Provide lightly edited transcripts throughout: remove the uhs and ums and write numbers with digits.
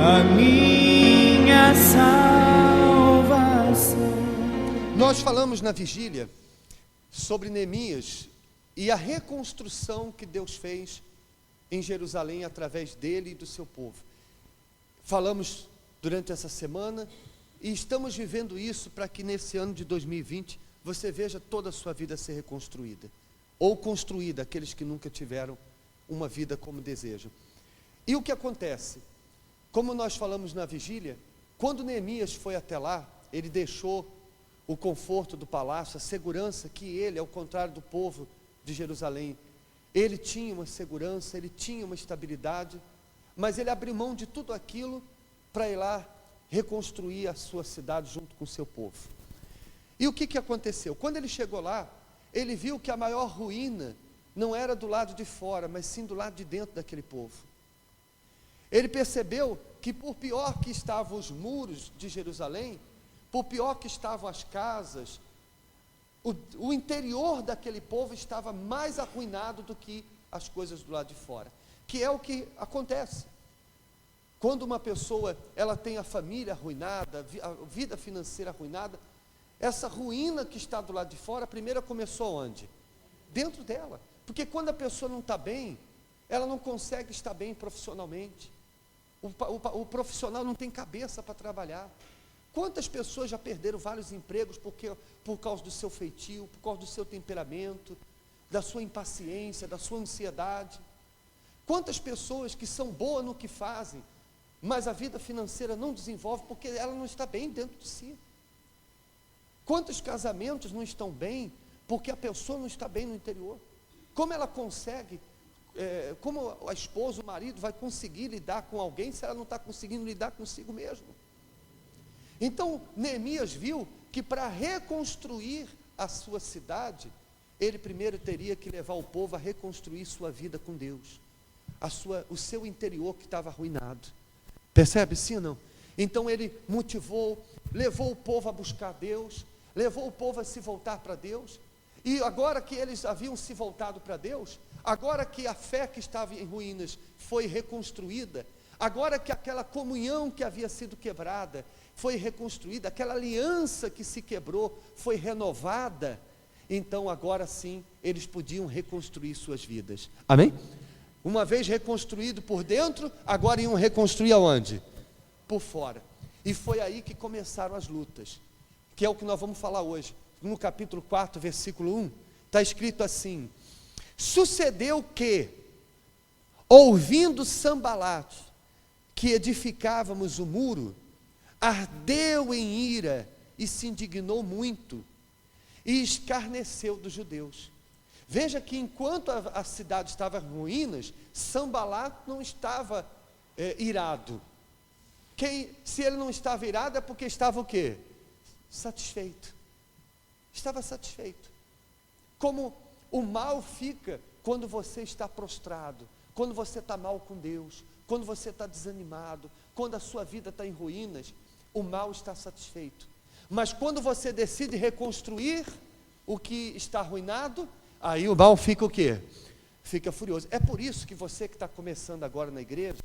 a minha salvação. Nós falamos na vigília sobre Neemias e a reconstrução que Deus fez em Jerusalém através dele e do seu povo. Falamos durante essa semana e estamos vivendo isso para que nesse ano de 2020 você veja toda a sua vida ser reconstruída ou construída, aqueles que nunca tiveram uma vida como desejam. E o que acontece? Como nós falamos na vigília, quando Neemias foi até lá, ele deixou o conforto do palácio, a segurança que ele, ao contrário do povo de Jerusalém, ele tinha uma segurança, ele tinha uma estabilidade, mas ele abriu mão de tudo aquilo para ir lá reconstruir a sua cidade junto com o seu povo. E o que aconteceu? Quando ele chegou lá, ele viu que a maior ruína não era do lado de fora, mas sim do lado de dentro daquele povo. Ele percebeu que por pior que estavam os muros de Jerusalém, por pior que estavam as casas, o interior daquele povo estava mais arruinado do que as coisas do lado de fora, que é o que acontece. Quando uma pessoa, ela tem a família arruinada, a vida financeira arruinada, essa ruína que está do lado de fora, a primeira começou onde? Dentro dela, porque quando a pessoa não está bem, ela não consegue estar bem profissionalmente, o profissional não tem cabeça para trabalhar. Quantas pessoas já perderam vários empregos por causa do seu feitio, por causa do seu temperamento, da sua impaciência, da sua ansiedade? Quantas pessoas que são boas no que fazem, mas a vida financeira não desenvolve porque ela não está bem dentro de si? Quantos casamentos não estão bem porque a pessoa não está bem no interior? Como ela consegue, como a esposa, o marido vai conseguir lidar com alguém se ela não está conseguindo lidar consigo mesmo? Então, Neemias viu que para reconstruir a sua cidade, ele primeiro teria que levar o povo a reconstruir sua vida com Deus, o seu interior que estava arruinado. Percebe, sim ou não? Então ele motivou, levou o povo a buscar Deus, levou o povo a se voltar para Deus, e agora que eles haviam se voltado para Deus, agora que a fé que estava em ruínas foi reconstruída, agora que aquela comunhão que havia sido quebrada foi reconstruída, aquela aliança que se quebrou foi renovada, então agora sim eles podiam reconstruir suas vidas. Amém? Uma vez reconstruído por dentro, agora iam reconstruir aonde? Por fora. E foi aí que começaram as lutas, que é o que nós vamos falar hoje. No capítulo 4, versículo 1, está escrito assim: sucedeu que, ouvindo Sambalat, que edificávamos o muro, ardeu em ira e se indignou muito, e escarneceu dos judeus. Veja que enquanto a cidade estava em ruínas, Sambalat não estava irado. Se ele não estava irado é porque estava o quê? Satisfeito. Estava satisfeito. Como o mal fica quando você está prostrado, quando você está mal com Deus, quando você está desanimado, quando a sua vida está em ruínas, o mal está satisfeito. Mas quando você decide reconstruir o que está arruinado, aí o mal fica o quê? Fica furioso. É por isso que você que está começando agora na igreja,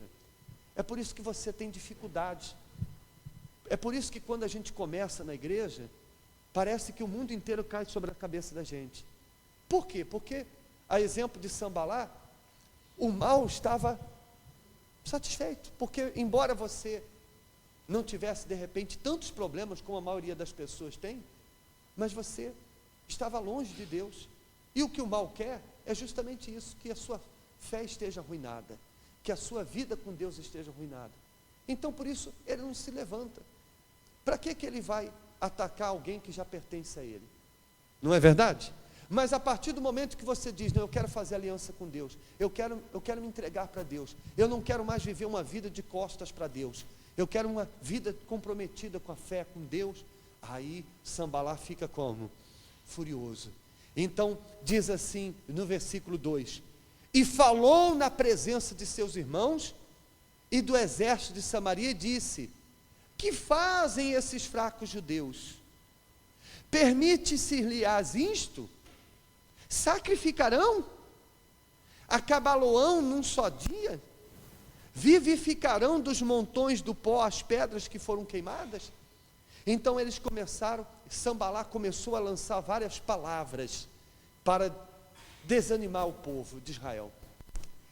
é por isso que você tem dificuldade. É por isso que quando a gente começa na igreja, parece que o mundo inteiro cai sobre a cabeça da gente. Por quê? Porque, a exemplo de Sambalat, o mal estava satisfeito, porque embora você não tivesse de repente tantos problemas como a maioria das pessoas tem, mas você estava longe de Deus, e o que o mal quer é justamente isso, que a sua fé esteja arruinada, que a sua vida com Deus esteja arruinada. Então por isso ele não se levanta. Para que ele vai atacar alguém que já pertence a ele? Não é verdade? Mas a partir do momento que você diz, não, eu quero fazer aliança com Deus, eu quero me entregar para Deus, eu não quero mais viver uma vida de costas para Deus, eu quero uma vida comprometida com a fé, com Deus, aí Sambalat fica como? Furioso. Então diz assim no versículo 2, e falou na presença de seus irmãos e do exército de Samaria e disse: que fazem esses fracos judeus? Permite-se-lhes isto? Sacrificarão? Acabá-lo-ão num só dia? Vivificarão dos montões do pó as pedras que foram queimadas? Então eles começaram, Sambalá começou a lançar várias palavras para desanimar o povo de Israel.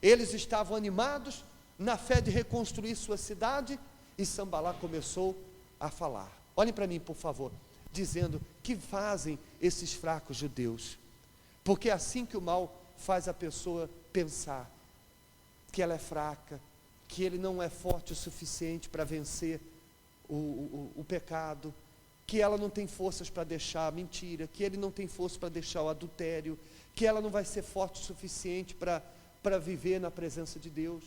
Eles estavam animados na fé de reconstruir sua cidade, e Sambalá começou a falar. Olhem para mim, por favor, dizendo: que fazem esses fracos judeus? Porque é assim que o mal faz a pessoa pensar que ela é fraca, que ele não é forte o suficiente para vencer o pecado, que ela não tem forças para deixar a mentira, que ele não tem força para deixar o adultério, que ela não vai ser forte o suficiente para viver na presença de Deus.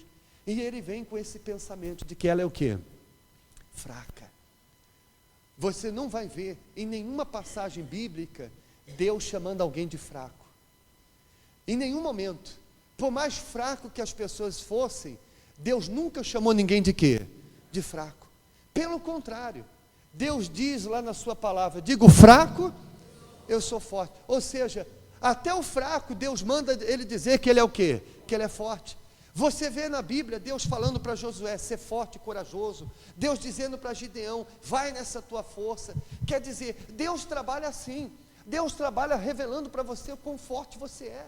E ele vem com esse pensamento de que ela é o quê? Fraca. Você não vai ver em nenhuma passagem bíblica Deus chamando alguém de fraco. Em nenhum momento. Por mais fraco que as pessoas fossem, Deus nunca chamou ninguém de quê? De fraco. Pelo contrário, Deus diz lá na sua palavra: digo fraco, eu sou forte. Ou seja, até o fraco, Deus manda ele dizer que ele é o quê? Que ele é forte. Você vê na Bíblia Deus falando para Josué: ser forte e corajoso. Deus dizendo para Gideão: vai nessa tua força. Quer dizer, Deus trabalha assim. Deus trabalha revelando para você o quão forte você é.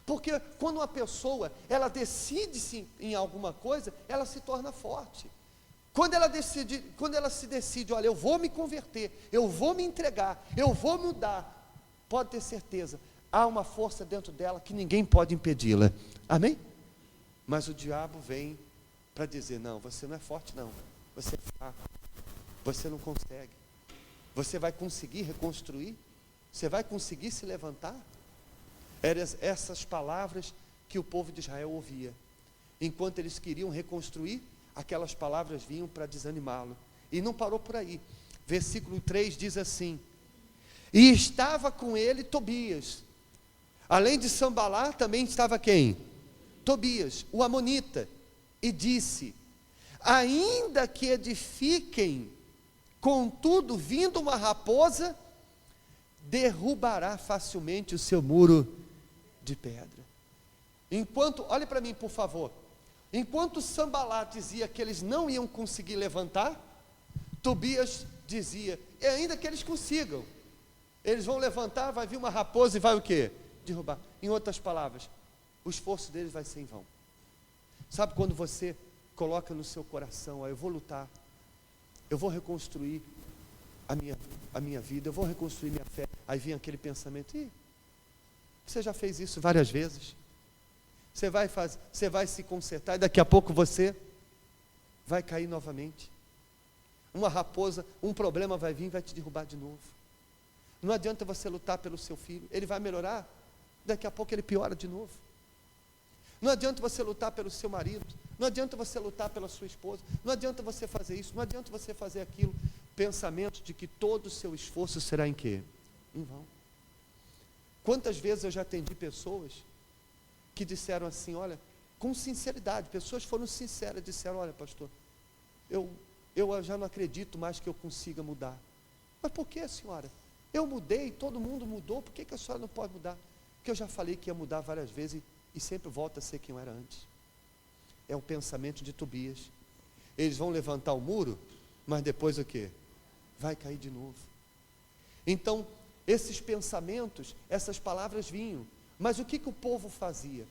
Porque quando uma pessoa, ela decide-se em alguma coisa, ela se torna forte. Quando ela se decide: olha, eu vou me converter, eu vou me entregar, eu vou mudar, pode ter certeza, há uma força dentro dela que ninguém pode impedi-la. Amém? Mas o diabo vem para dizer: não, você não é forte não, você é fraco, você não consegue, você vai conseguir reconstruir, você vai conseguir se levantar? Eram essas palavras que o povo de Israel ouvia. Enquanto eles queriam reconstruir, aquelas palavras vinham para desanimá-lo. E não parou por aí. Versículo 3 diz assim: e estava com ele Tobias. Além de Sambalá, também estava quem? Tobias, o amonita. E disse: ainda que edifiquem, contudo, vindo uma raposa, derrubará facilmente o seu muro de pedra. Enquanto, olhe para mim por favor, enquanto Sambalá dizia que eles não iam conseguir levantar, Tobias dizia: e ainda que eles consigam, eles vão levantar, vai vir uma raposa e vai o quê? Derrubar. Em outras palavras, o esforço deles vai ser em vão. Sabe quando você coloca no seu coração: eu vou lutar, eu vou reconstruir a minha vida, eu vou reconstruir minha fé. Aí vem aquele pensamento: você já fez isso várias vezes, você vai se consertar e daqui a pouco você vai cair novamente. Uma raposa, um problema vai vir e vai te derrubar de novo. Não adianta você lutar pelo seu filho, ele vai melhorar, daqui a pouco ele piora de novo. Não adianta você lutar pelo seu marido, não adianta você lutar pela sua esposa, não adianta você fazer isso, não adianta você fazer aquilo. Pensamento de que todo o seu esforço será em quê? Em vão. Quantas vezes eu já atendi pessoas que disseram assim, olha, com sinceridade, pessoas foram sinceras, disseram: olha, pastor, eu já não acredito mais que eu consiga mudar. Mas por que, senhora? Eu mudei, todo mundo mudou, por que a senhora não pode mudar? Porque eu já falei que ia mudar várias vezes e sempre volta a ser quem eu era antes. É o pensamento de Tobias. Eles vão levantar o muro, mas depois o quê? Vai cair de novo. Então, esses pensamentos, essas palavras vinham, mas o que o povo fazia?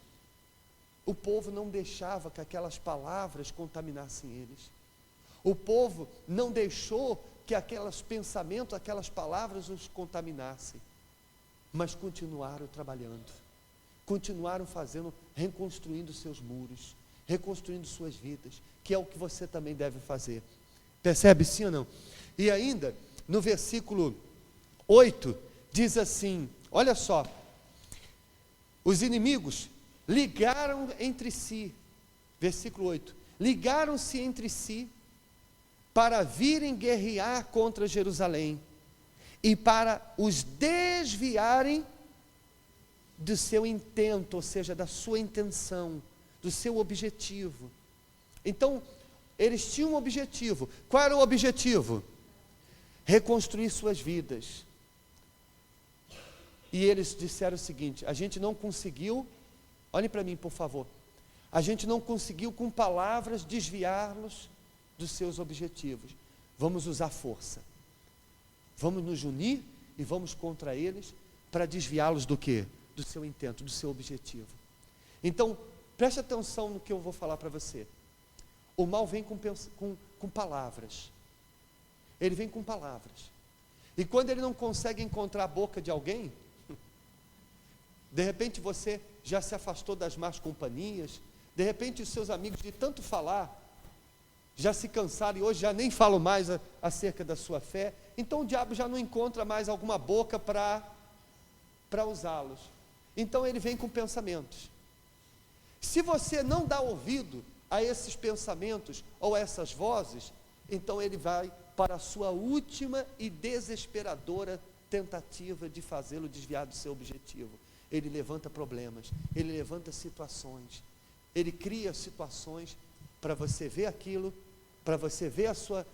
O povo não deixava que aquelas palavras contaminassem eles. O povo não deixou que aqueles pensamentos, aquelas palavras os contaminassem, mas continuaram trabalhando, continuaram fazendo, reconstruindo seus muros, reconstruindo suas vidas, que é o que você também deve fazer. Percebe, sim ou não? E ainda, no versículo 8, diz assim, olha só: os inimigos ligaram entre si, versículo 8, ligaram-se entre si para virem guerrear contra Jerusalém e para os desviarem do seu intento, ou seja, da sua intenção, do seu objetivo. Então, eles tinham um objetivo. Qual era o objetivo? Reconstruir suas vidas. E eles disseram o seguinte: a gente não conseguiu, olhem para mim por favor, A gente não conseguiu com palavras desviá-los dos seus objetivos. Vamos usar força. Vamos nos unir e vamos contra eles para desviá-los do quê? Do seu intento, do seu objetivo. Então, preste atenção no que eu vou falar para você. O mal vem com palavras. Ele vem com palavras. E quando ele não consegue encontrar a boca de alguém, de repente você já se afastou das más companhias, de repente os seus amigos de tanto falar, já se cansaram e hoje já nem falam mais acerca da sua fé, então o diabo já não encontra mais alguma boca para usá-los. Então ele vem com pensamentos. Se você não dá ouvido a esses pensamentos ou a essas vozes, então ele vai para a sua última e desesperadora tentativa de fazê-lo desviar do seu objetivo. Ele levanta problemas, ele levanta situações, ele cria situações para você ver aquilo, para você ver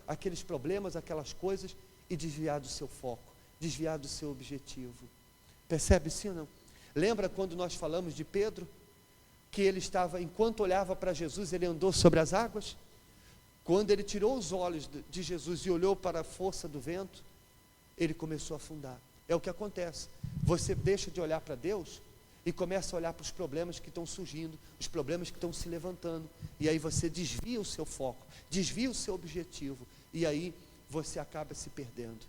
aqueles problemas, aquelas coisas e desviar do seu foco, desviar do seu objetivo. Percebe sim ou não? Lembra quando nós falamos de Pedro? Que ele estava, enquanto olhava para Jesus, ele andou sobre as águas? Quando ele tirou os olhos de Jesus e olhou para a força do vento, ele começou a afundar. É o que acontece. Você deixa de olhar para Deus e começa a olhar para os problemas que estão surgindo, os problemas que estão se levantando, e aí você desvia o seu foco, desvia o seu objetivo, e aí você acaba se perdendo.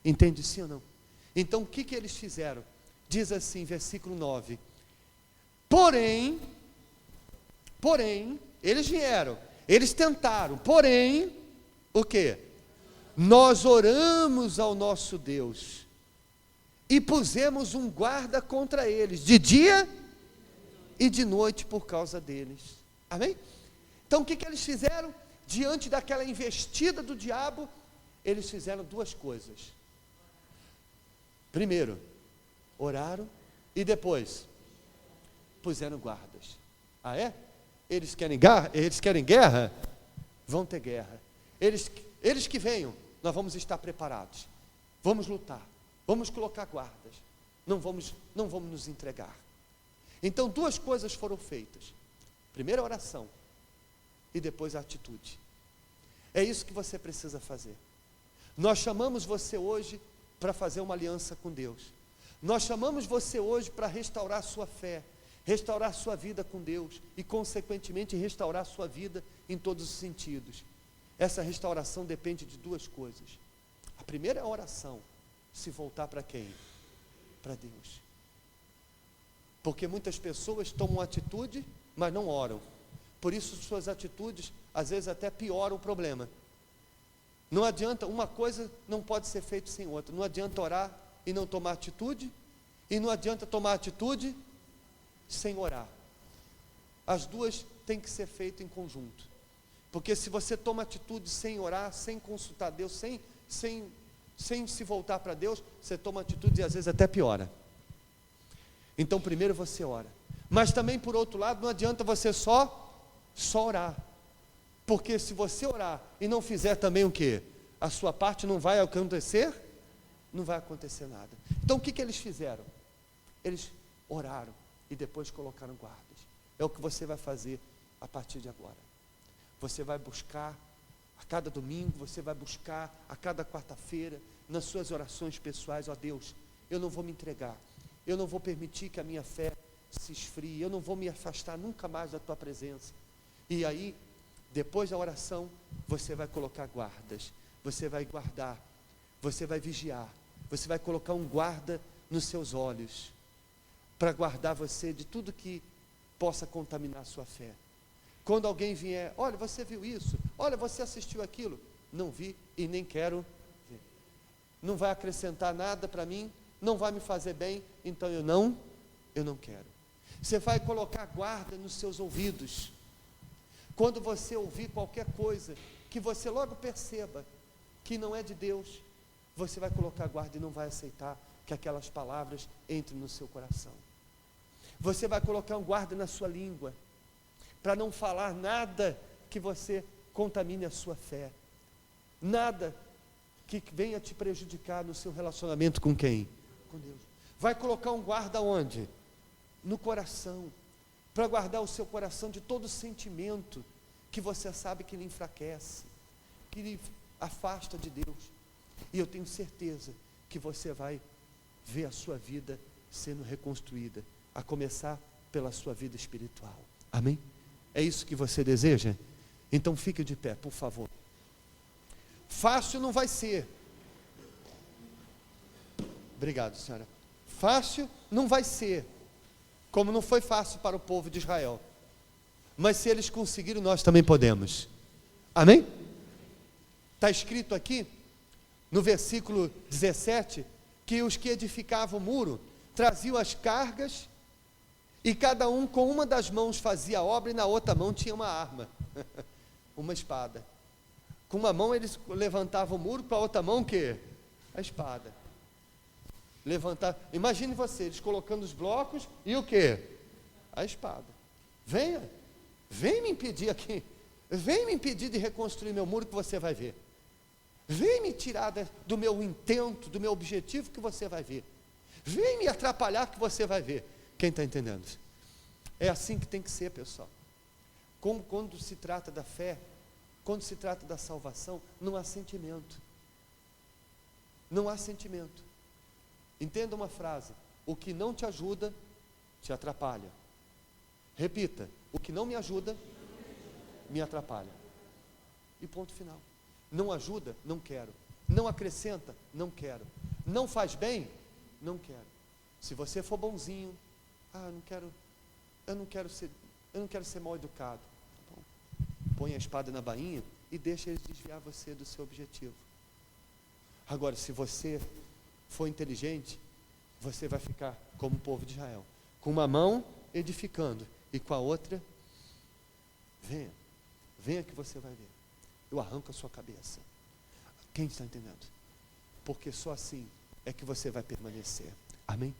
Entende sim ou não? Então o que eles fizeram? Diz assim, versículo 9: Porém, eles vieram, eles tentaram, porém, o que? Nós oramos ao nosso Deus, e pusemos um guarda contra eles, de dia e de noite por causa deles. Amém? Então o que eles fizeram? Diante daquela investida do diabo, eles fizeram duas coisas. Primeiro, oraram, e depois, puseram guardas. Ah é? Eles querem guerra? Vão ter guerra. Eles que venham, nós vamos estar preparados. Vamos lutar. Vamos colocar guardas. Não vamos nos entregar. Então duas coisas foram feitas. Primeiro a oração e depois a atitude. É isso que você precisa fazer. Nós chamamos você hoje para fazer uma aliança com Deus. Nós chamamos você hoje para restaurar sua fé, restaurar sua vida com Deus e, consequentemente, restaurar sua vida em todos os sentidos. Essa restauração depende de duas coisas. A primeira é a oração. Se voltar para quem? Para Deus. Porque muitas pessoas tomam atitude, mas não oram. Por isso suas atitudes, às vezes até pioram o problema. Não adianta, uma coisa não pode ser feita sem outra. Não adianta orar e não tomar atitude, e não adianta tomar atitude sem orar. As duas têm que ser feitas em conjunto. Porque se você toma atitude sem orar, sem consultar Deus, sem se voltar para Deus, você toma atitude e às vezes até piora. Então primeiro você ora. Mas também por outro lado, não adianta você só orar. Porque se você orar e não fizer também o quê? A sua parte não vai acontecer? Não vai acontecer nada. Então o que eles fizeram? Eles oraram e depois colocaram guardas. É o que você vai fazer a partir de agora. Você vai buscar a cada domingo, você vai buscar a cada quarta-feira, nas suas orações pessoais: ó Deus, eu não vou me entregar, eu não vou permitir que a minha fé se esfrie, eu não vou me afastar nunca mais da tua presença. E aí, depois da oração, você vai colocar guardas, você vai guardar, você vai vigiar, você vai colocar um guarda nos seus olhos, para guardar você de tudo que possa contaminar a sua fé. Quando alguém vier: olha, você viu isso? Olha, você assistiu aquilo? Não vi e nem quero ver. Não vai acrescentar nada para mim, não vai me fazer bem, então eu não quero. Você vai colocar guarda nos seus ouvidos. Quando você ouvir qualquer coisa que você logo perceba que não é de Deus, você vai colocar guarda e não vai aceitar que aquelas palavras entrem no seu coração. Você vai colocar um guarda na sua língua, para não falar nada que você contamine a sua fé, nada que venha te prejudicar no seu relacionamento com quem? Com Deus. Vai colocar um guarda onde? No coração. para guardar o seu coração de todo sentimento que você sabe que lhe enfraquece, que lhe afasta de Deus. E eu tenho certeza que você vai ver a sua vida sendo reconstruída, a começar pela sua vida espiritual. Amém? É isso que você deseja? Então fique de pé, por favor. Fácil não vai ser. Obrigado, senhora. Fácil não vai ser, como não foi fácil para o povo de Israel. Mas se eles conseguiram, nós também podemos. Amém? Está escrito aqui, no versículo 17, que os que edificavam o muro traziam as cargas, e cada um com uma das mãos fazia a obra, e na outra mão tinha uma arma, uma espada. Com uma mão eles levantavam o muro, para a outra mão o quê? A espada. Levantar, imagine você, eles colocando os blocos, e o quê? A espada. Venha me impedir aqui, vem me impedir de reconstruir meu muro, que você vai ver. Vem me tirar do meu intento, do meu objetivo, que você vai ver. Vem me atrapalhar, que você vai ver. Quem está entendendo? É assim que tem que ser, pessoal. Como quando se trata da fé, quando se trata da salvação, não há sentimento. Não há sentimento. Entenda uma frase: o que não te ajuda, te atrapalha. Repita: o que não me ajuda, me atrapalha. E ponto final. Não ajuda, não quero. Não acrescenta, não quero. Não faz bem, não quero. Se você for bonzinho, eu não quero ser mal educado. Tá bom. Põe a espada na bainha e deixa ele desviar você do seu objetivo. Agora, se você for inteligente, você vai ficar como o povo de Israel, com uma mão edificando e com a outra, venha que você vai ver. Eu arranco a sua cabeça. Quem está entendendo? Porque só assim é que você vai permanecer. Amém?